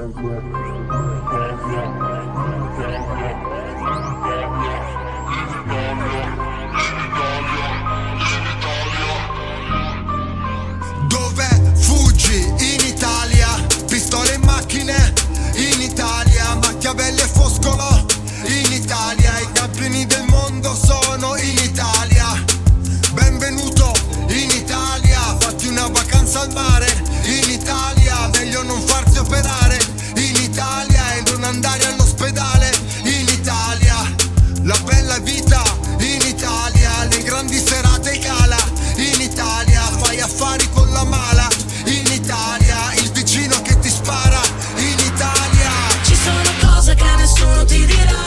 Dove fuggi? In Italia. Pistole in macchine? In Italia. Machiavelli e Foscolo? In Italia. I campioni del mondo sono in Italia. Benvenuto in Italia. Fatti una vacanza al mare. In Italia. Meglio non farsi operare. In Italia. E non andare all'ospedale. In Italia. La bella vita. In Italia. Le grandi serate gala. In Italia. Fai affari con la mala. In Italia. Il vicino che ti spara. In Italia. Ci sono cose che nessuno ti dirà.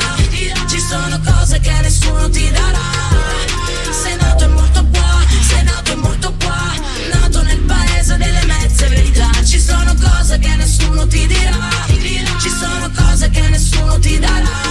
Ci sono cose che nessuno ti darà. Sei nato e morto qua. Sei nato e morto qua. Nato nel paese delle mezze verità. Ci sono cose che nessuno ti dirà. Ci sono cose che nessuno ti darà.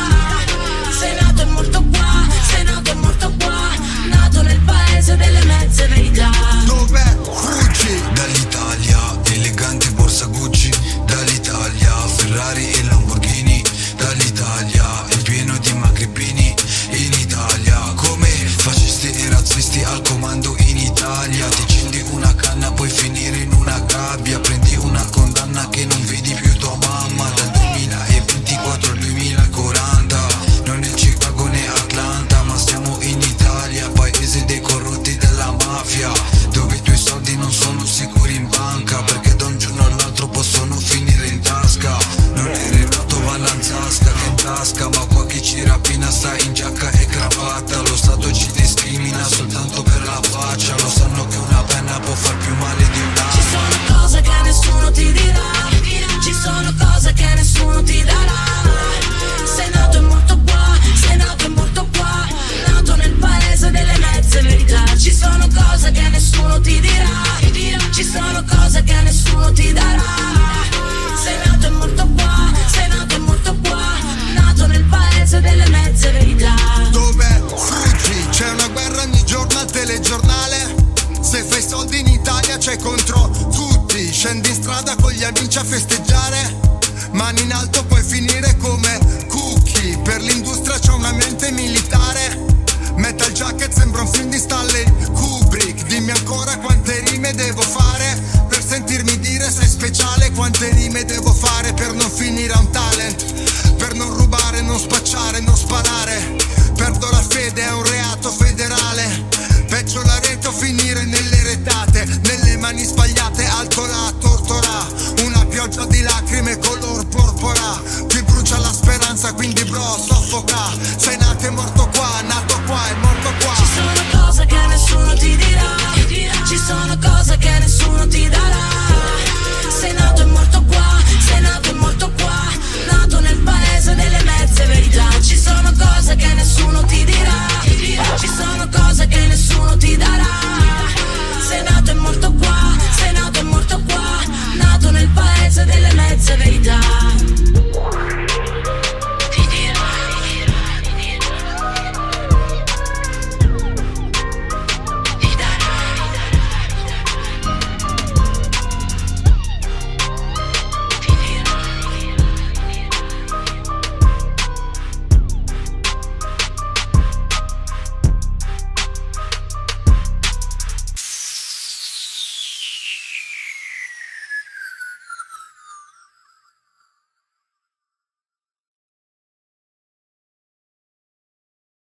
Sei nato e morto qua. Sei nato e morto qua. Nato nel paese delle mezze verità. Dove fuggi? Dall'Italia, elegante borsa Gucci. Dall'Italia, Ferrari e Lamborghini. Dall'Italia, è pieno di magrebini. In Italia, come fascisti e razzisti al comando. In Italia, ti accendi una canna, puoi finire in una gabbia. Prendi una condanna che non vedi più tua mamma. Dal 2024 al 2040, non è Chicago né Atlanta, ma siamo in Italia, paese dei corrotti della mafia, dove i tuoi soldi non sono sicuri in banca, perché da un giorno all'altro possono finire in tasca. Non è Renato Vallanzasca che in tasca, ma qua chi ci rapina sta in giacca e cravatta. Lo Stato ci discrimina soltanto per la faccia. Lo sanno che una penna può far più male di un'altra. Ci sono cose che nessuno ti dirà. Ci sono cose che nessuno ti darà. Sei nato e morto qua. Sei nato e morto qua. Nato nel paese delle mezze verità. Ci sono cose che nessuno ti dirà. Ci sono cose che nessuno ti darà. Sei nato e morto qua. Sei nato e morto qua. Nato nel paese delle mezze verità. Dove fuggi? C'è una guerra ogni giorno al telegiornale. Se fai soldi in Italia c'è contro tutti. Scendi in strada con gli amici a festeggiare. Mani in alto puoi finire come cookie. Per l'industria c'è una mente militare. Metal Jacket sembra un film di Stanley Kubrick. Dimmi ancora quante rime devo fare per sentirmi dire sei speciale. Quante rime devo fare?